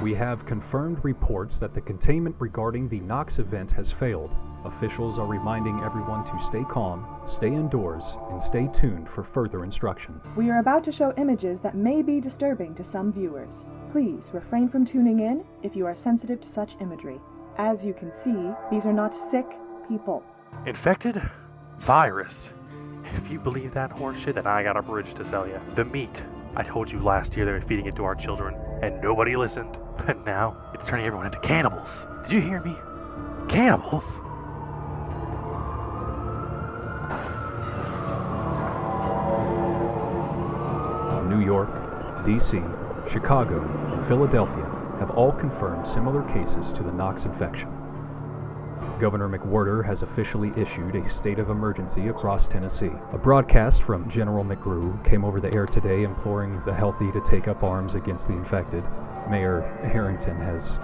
We have confirmed reports that the containment regarding the Knox event has failed. Officials are reminding everyone to stay calm, stay indoors, and stay tuned for further instruction. We are about to show images that may be disturbing to some viewers. Please refrain from tuning in if you are sensitive to such imagery. As you can see, these are not sick people. Infected? Virus. If you believe that horseshit, then I got a bridge to sell you. The meat. I told you last year they were feeding it to our children, and nobody listened. But now, it's turning everyone into cannibals. Did you hear me? Cannibals? New York, D.C., Chicago, and Philadelphia have all confirmed similar cases to the Knox infection. Governor McWherter has officially issued a state of emergency across Tennessee. A broadcast from General McGrew came over the air today imploring the healthy to take up arms against the infected. Mayor Harrington has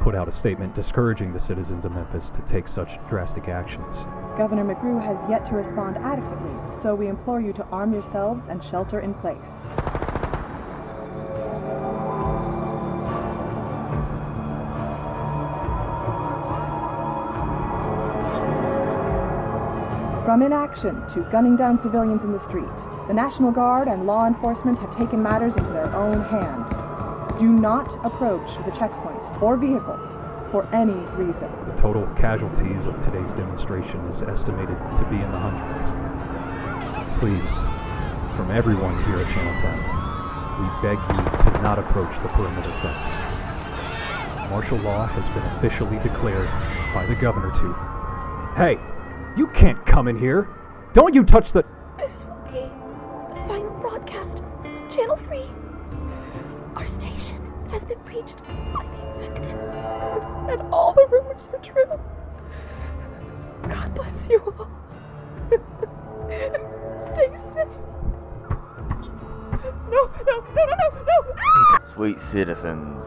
put out a statement discouraging the citizens of Memphis to take such drastic actions. Governor McGrew has yet to respond adequately, so we implore you to arm yourselves and shelter in place. From inaction to gunning down civilians in the street, the National Guard and law enforcement have taken matters into their own hands. Do not approach the checkpoints or vehicles for any reason. The total casualties of today's demonstration is estimated to be in the hundreds. Please, from everyone here at Channel 10, we beg you to not approach the perimeter fence. Martial law has been officially declared by the governor to... Hey! You can't come in here! Don't you touch the... This will be the final broadcast. Channel 3. Our station has been breached by the infected. And all the rumors are true. God bless you all. Stay safe. No. Sweet citizens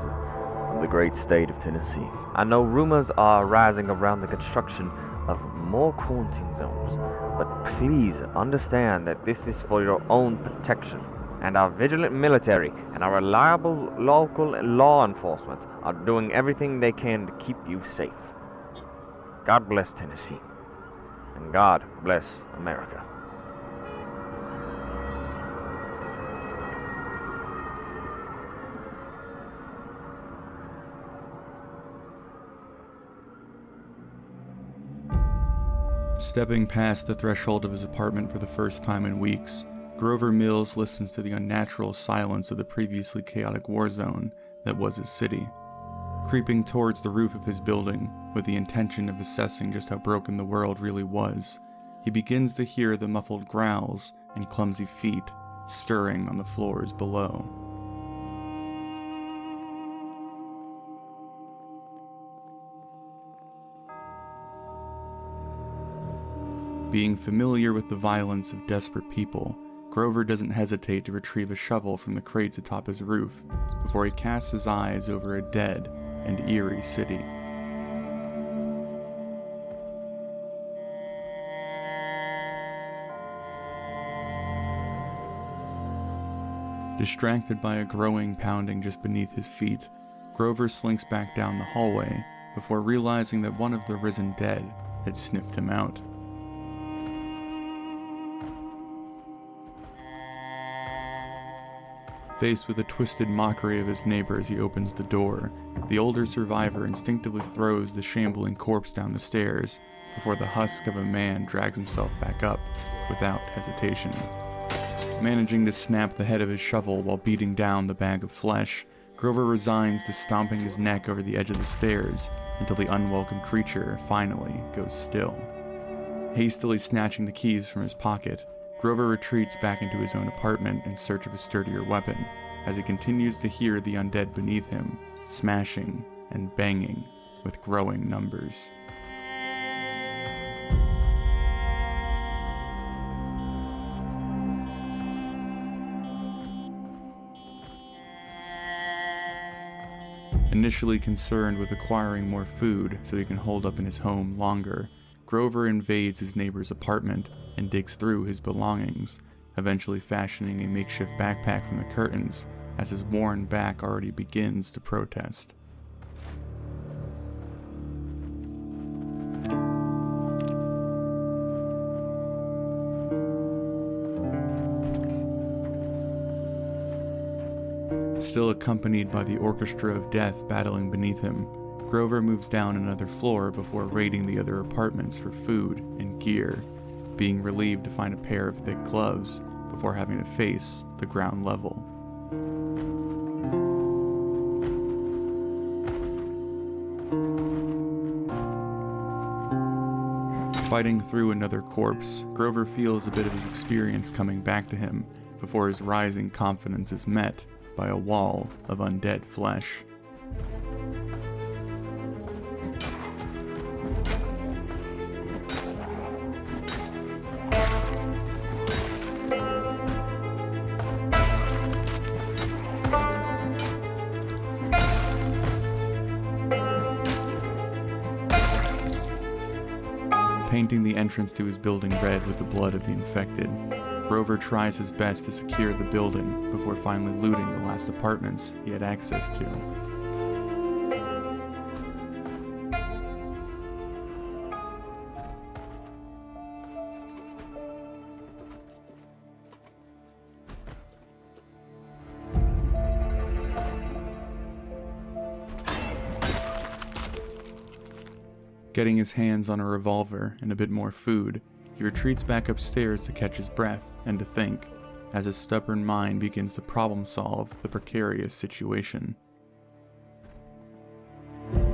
of the great state of Tennessee, I know rumors are rising around the construction of more quarantine zones, but please understand that this is for your own protection, and our vigilant military and our reliable local law enforcement are doing everything they can to keep you safe. God bless Tennessee, and God bless America. Stepping past the threshold of his apartment for the first time in weeks, Grover Mills listens to the unnatural silence of the previously chaotic war zone that was his city. Creeping towards the roof of his building, with the intention of assessing just how broken the world really was, he begins to hear the muffled growls and clumsy feet stirring on the floors below. Being familiar with the violence of desperate people, Grover doesn't hesitate to retrieve a shovel from the crates atop his roof before he casts his eyes over a dead and eerie city. Distracted by a growing pounding just beneath his feet, Grover slinks back down the hallway before realizing that one of the risen dead had sniffed him out. Faced with a twisted mockery of his neighbor as he opens the door, the older survivor instinctively throws the shambling corpse down the stairs before the husk of a man drags himself back up without hesitation. Managing to snap the head of his shovel while beating down the bag of flesh, Grover resigns to stomping his neck over the edge of the stairs until the unwelcome creature finally goes still. Hastily snatching the keys from his pocket, Grover retreats back into his own apartment in search of a sturdier weapon, as he continues to hear the undead beneath him smashing and banging with growing numbers. Initially concerned with acquiring more food so he can hold up in his home longer, Grover invades his neighbor's apartment and digs through his belongings, eventually fashioning a makeshift backpack from the curtains as his worn back already begins to protest. Still accompanied by the orchestra of death battling beneath him, Grover moves down another floor before raiding the other apartments for food and gear, being relieved to find a pair of thick gloves before having to face the ground level. Fighting through another corpse, Grover feels a bit of his experience coming back to him before his rising confidence is met by a wall of undead flesh. Painting the entrance to his building red with the blood of the infected, Grover tries his best to secure the building before finally looting the last apartments he had access to. Getting his hands on a revolver and a bit more food, he retreats back upstairs to catch his breath and to think, as his stubborn mind begins to problem-solve the precarious situation.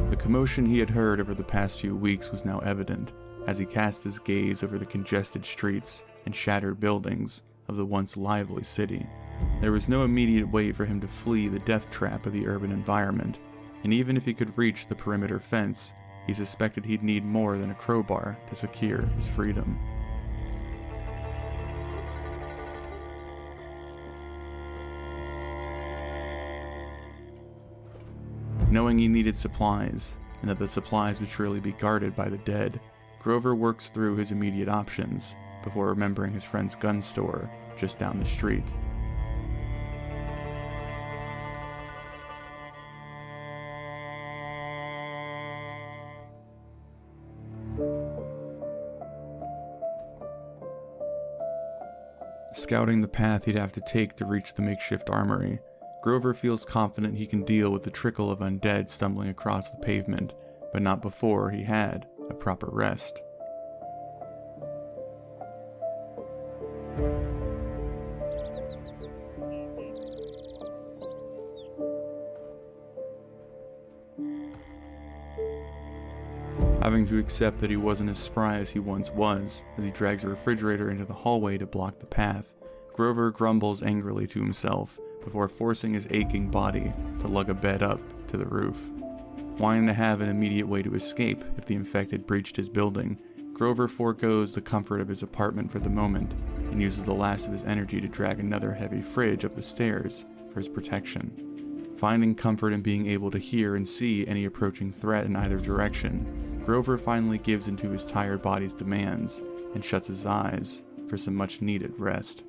The commotion he had heard over the past few weeks was now evident, as he cast his gaze over the congested streets and shattered buildings of the once lively city. There was no immediate way for him to flee the death trap of the urban environment, and even if he could reach the perimeter fence, he suspected he'd need more than a crowbar to secure his freedom. Knowing he needed supplies, and that the supplies would surely be guarded by the dead, Grover works through his immediate options before remembering his friend's gun store just down the street. Scouting the path he'd have to take to reach the makeshift armory, Grover feels confident he can deal with the trickle of undead stumbling across the pavement, but not before he had a proper rest. Having to accept that he wasn't as spry as he once was, as he drags a refrigerator into the hallway to block the path, Grover grumbles angrily to himself before forcing his aching body to lug a bed up to the roof. Wanting to have an immediate way to escape if the infected breached his building, Grover forgoes the comfort of his apartment for the moment and uses the last of his energy to drag another heavy fridge up the stairs for his protection. Finding comfort in being able to hear and see any approaching threat in either direction, Grover finally gives into his tired body's demands and shuts his eyes for some much-needed rest.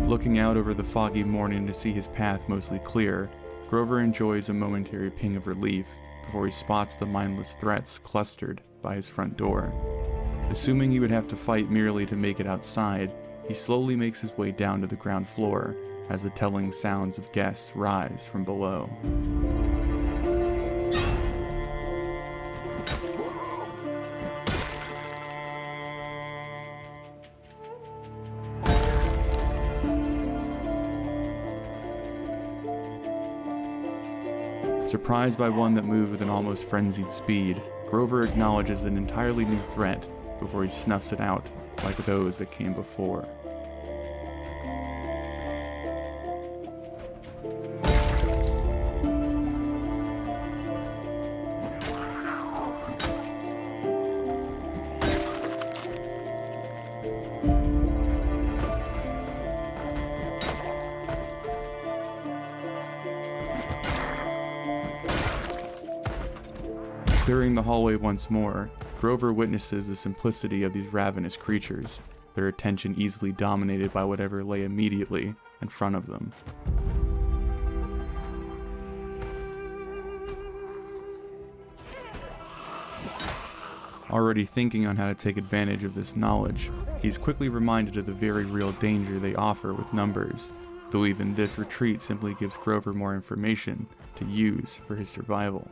Looking out over the foggy morning to see his path mostly clear, Grover enjoys a momentary ping of relief before he spots the mindless threats clustered by his front door. Assuming he would have to fight merely to make it outside, he slowly makes his way down to the ground floor as the telling sounds of guests rise from below. Surprised by one that moved with an almost frenzied speed, Grover acknowledges an entirely new threat before he snuffs it out like those that came before. Clearing the hallway once more, Grover witnesses the simplicity of these ravenous creatures, their attention easily dominated by whatever lay immediately in front of them. Already thinking on how to take advantage of this knowledge, he's quickly reminded of the very real danger they offer with numbers, though even this retreat simply gives Grover more information to use for his survival.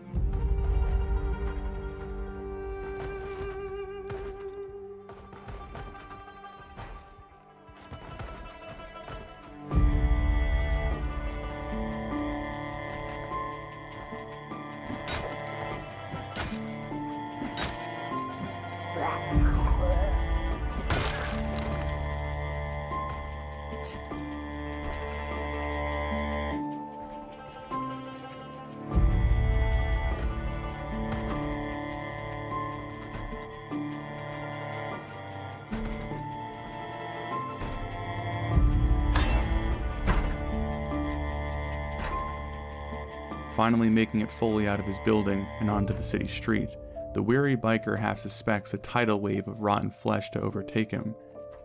Finally making it fully out of his building and onto the city street, the weary biker half suspects a tidal wave of rotten flesh to overtake him,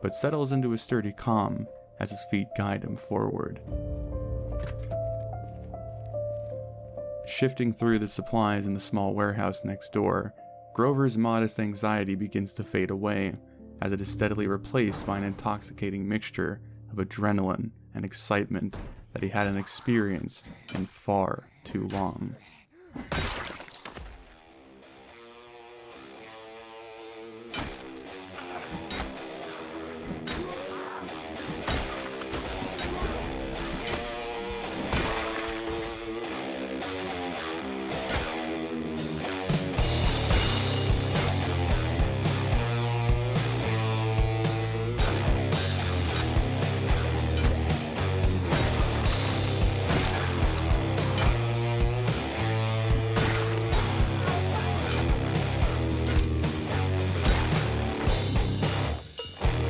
but settles into a sturdy calm as his feet guide him forward. Shifting through the supplies in the small warehouse next door, Grover's modest anxiety begins to fade away, as it is steadily replaced by an intoxicating mixture of adrenaline and excitement that he hadn't experienced in far too long.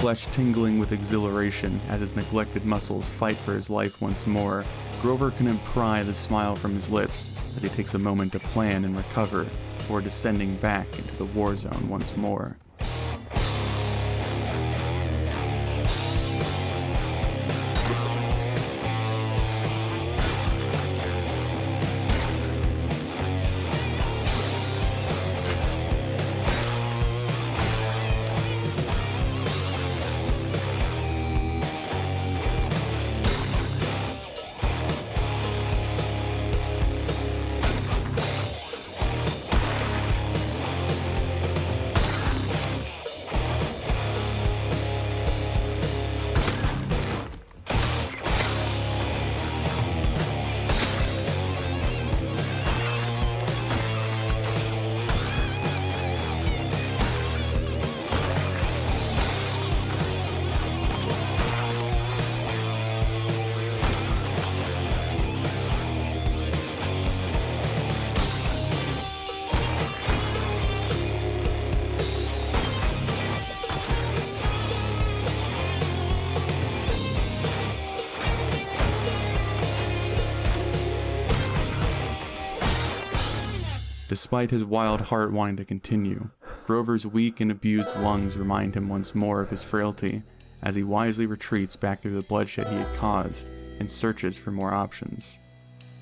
Flesh tingling with exhilaration as his neglected muscles fight for his life once more, Grover couldn't pry the smile from his lips as he takes a moment to plan and recover before descending back into the war zone once more. Despite his wild heart wanting to continue, Grover's weak and abused lungs remind him once more of his frailty, as he wisely retreats back through the bloodshed he had caused and searches for more options.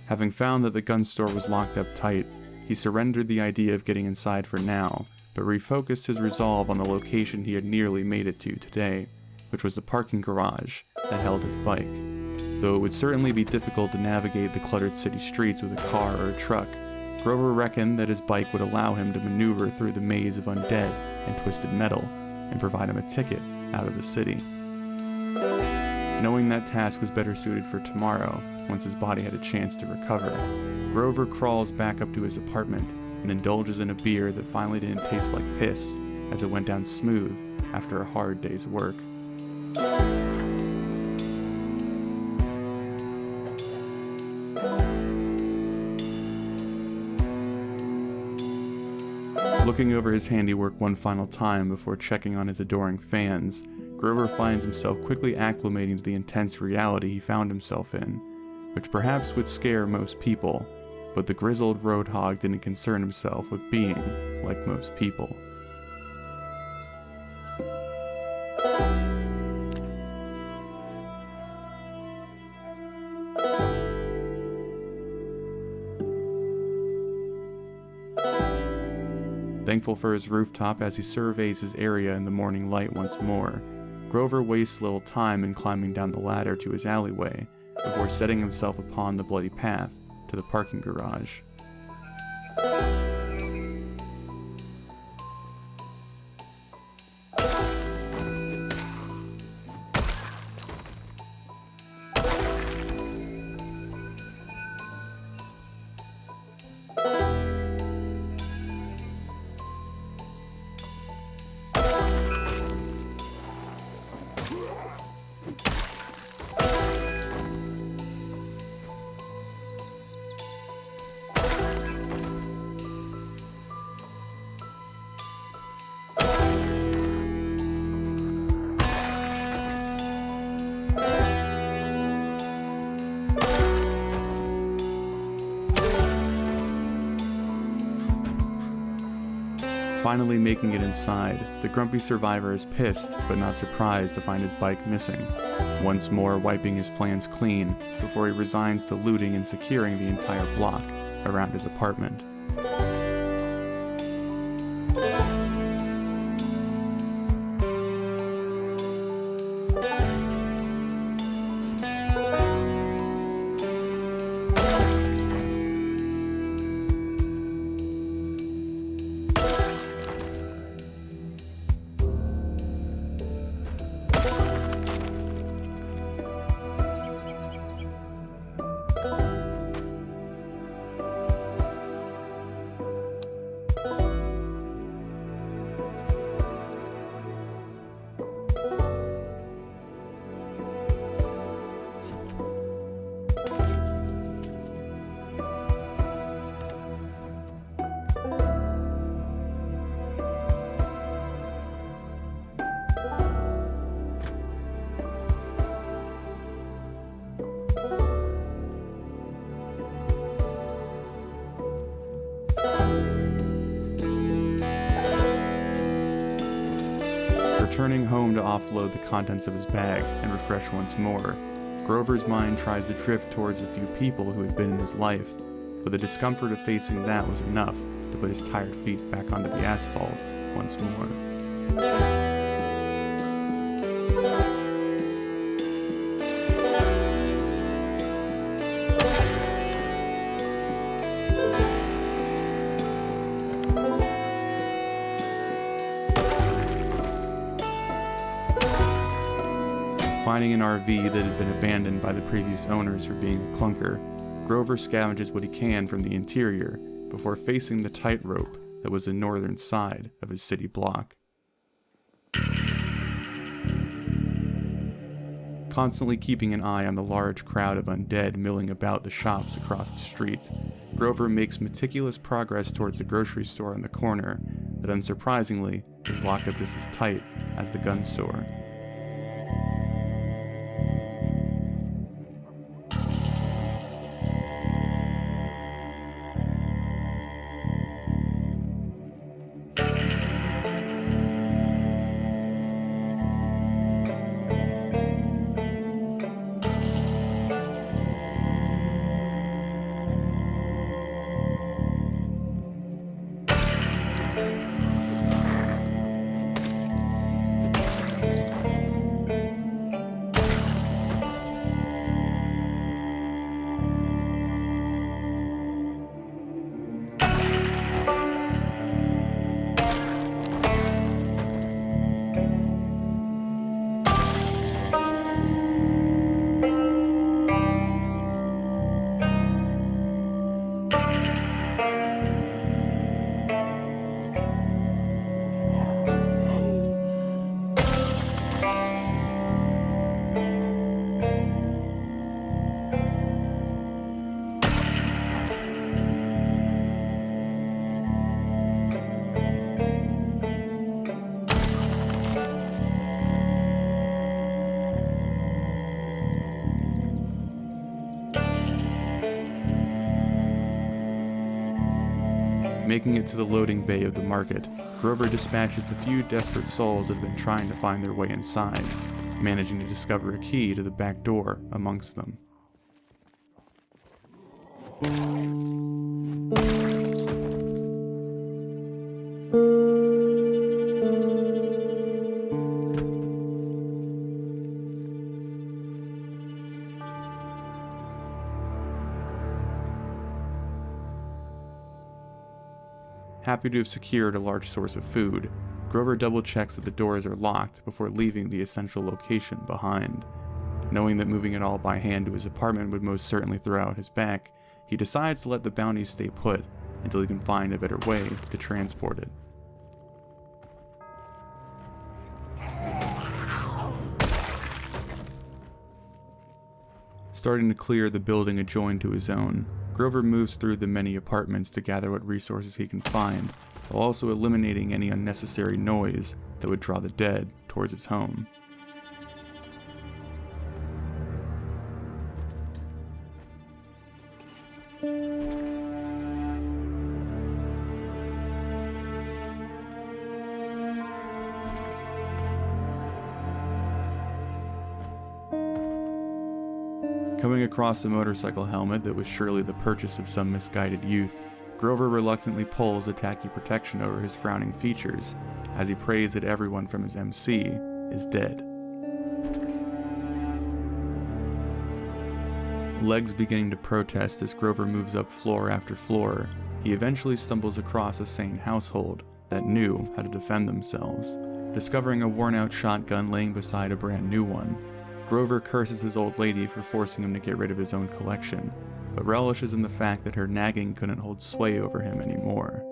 Having found that the gun store was locked up tight, he surrendered the idea of getting inside for now, but refocused his resolve on the location he had nearly made it to today, which was the parking garage that held his bike. Though it would certainly be difficult to navigate the cluttered city streets with a car or a truck, Grover reckoned that his bike would allow him to maneuver through the maze of undead and twisted metal and provide him a ticket out of the city. Knowing that task was better suited for tomorrow, once his body had a chance to recover, Grover crawls back up to his apartment and indulges in a beer that finally didn't taste like piss, as it went down smooth after a hard day's work. Looking over his handiwork one final time before checking on his adoring fans, Grover finds himself quickly acclimating to the intense reality he found himself in, which perhaps would scare most people, but the grizzled roadhog didn't concern himself with being like most people. Thankful for his rooftop as he surveys his area in the morning light once more, Grover wastes little time in climbing down the ladder to his alleyway before setting himself upon the bloody path to the parking garage. Finally making it inside, the grumpy survivor is pissed but not surprised to find his bike missing, once more wiping his plans clean before he resigns to looting and securing the entire block around his apartment. Returning home to offload the contents of his bag and refresh once more, Grover's mind tries to drift towards a few people who had been in his life, but the discomfort of facing that was enough to put his tired feet back onto the asphalt once more. Finding an RV that had been abandoned by the previous owners for being a clunker, Grover scavenges what he can from the interior before facing the tightrope that was the northern side of his city block. Constantly keeping an eye on the large crowd of undead milling about the shops across the street, Grover makes meticulous progress towards the grocery store on the corner that unsurprisingly is locked up just as tight as the gun store. Making it to the loading bay of the market, Grover dispatches the few desperate souls that have been trying to find their way inside, managing to discover a key to the back door amongst them. Happy to have secured a large source of food, Grover double-checks that the doors are locked before leaving the essential location behind. Knowing that moving it all by hand to his apartment would most certainly throw out his back, he decides to let the bounty stay put until he can find a better way to transport it. Starting to clear the building adjoined to his own, Grover moves through the many apartments to gather what resources he can find, while also eliminating any unnecessary noise that would draw the dead towards his home. Coming across a motorcycle helmet that was surely the purchase of some misguided youth, Grover reluctantly pulls the tacky protection over his frowning features as he prays that everyone from his MC is dead. Legs beginning to protest as Grover moves up floor after floor, he eventually stumbles across a sane household that knew how to defend themselves. Discovering a worn-out shotgun laying beside a brand new one, Grover curses his old lady for forcing him to get rid of his own collection, but relishes in the fact that her nagging couldn't hold sway over him anymore.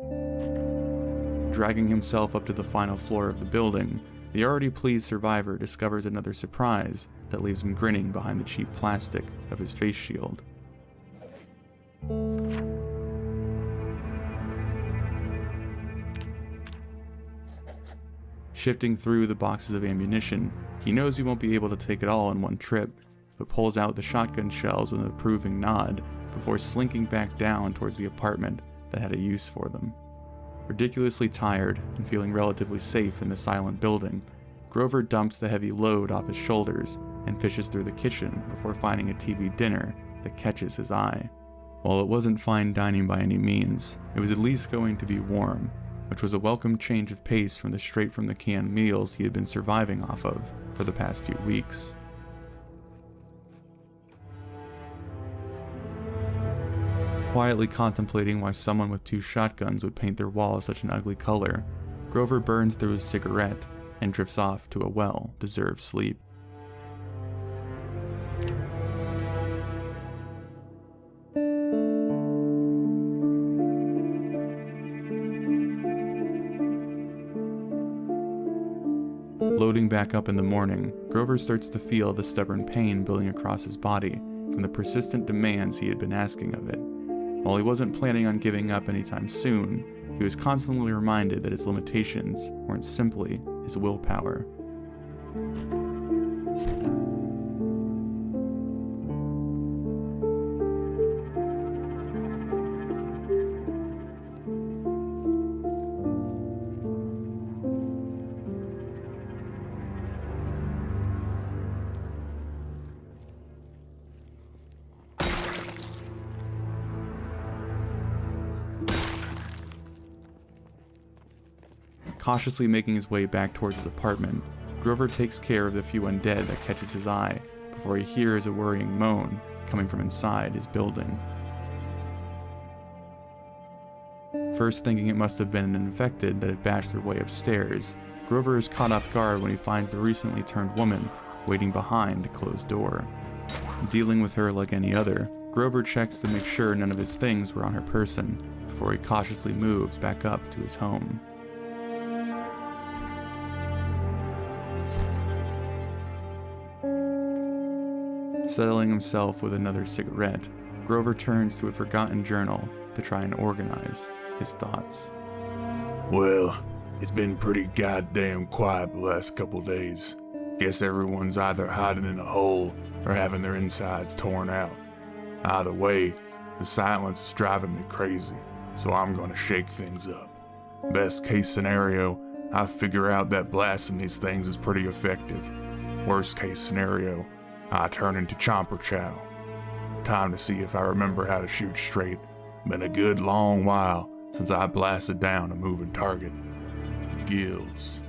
Dragging himself up to the final floor of the building, the already pleased survivor discovers another surprise that leaves him grinning behind the cheap plastic of his face shield. Shifting through the boxes of ammunition, he knows he won't be able to take it all in one trip, but pulls out the shotgun shells with an approving nod before slinking back down towards the apartment that had a use for them. Ridiculously tired and feeling relatively safe in the silent building, Grover dumps the heavy load off his shoulders and fishes through the kitchen before finding a TV dinner that catches his eye. While it wasn't fine dining by any means, it was at least going to be warm, which was a welcome change of pace from the straight-from-the-can meals he had been surviving off of for the past few weeks. Quietly contemplating why someone with 2 shotguns would paint their walls such an ugly color, Grover burns through his cigarette and drifts off to a well-deserved sleep. Loading back up in the morning, Grover starts to feel the stubborn pain building across his body from the persistent demands he had been asking of it. While he wasn't planning on giving up anytime soon, he was constantly reminded that his limitations weren't simply his willpower. Cautiously making his way back towards his apartment, Grover takes care of the few undead that catches his eye before he hears a worrying moan coming from inside his building. First thinking it must have been an infected that had bashed their way upstairs, Grover is caught off guard when he finds the recently turned woman waiting behind a closed door. Dealing with her like any other, Grover checks to make sure none of his things were on her person before he cautiously moves back up to his home. Settling himself with another cigarette, Grover turns to a forgotten journal to try and organize his thoughts. Well, it's been pretty goddamn quiet the last couple days. Guess everyone's either hiding in a hole or having their insides torn out. Either way, the silence is driving me crazy. so I'm gonna shake things up. Best case scenario, I figure out that blasting these things is pretty effective. Worst case scenario, I turn into Chomper Chow. Time to see if I remember how to shoot straight. Been a good long while since I blasted down a moving target. Gills.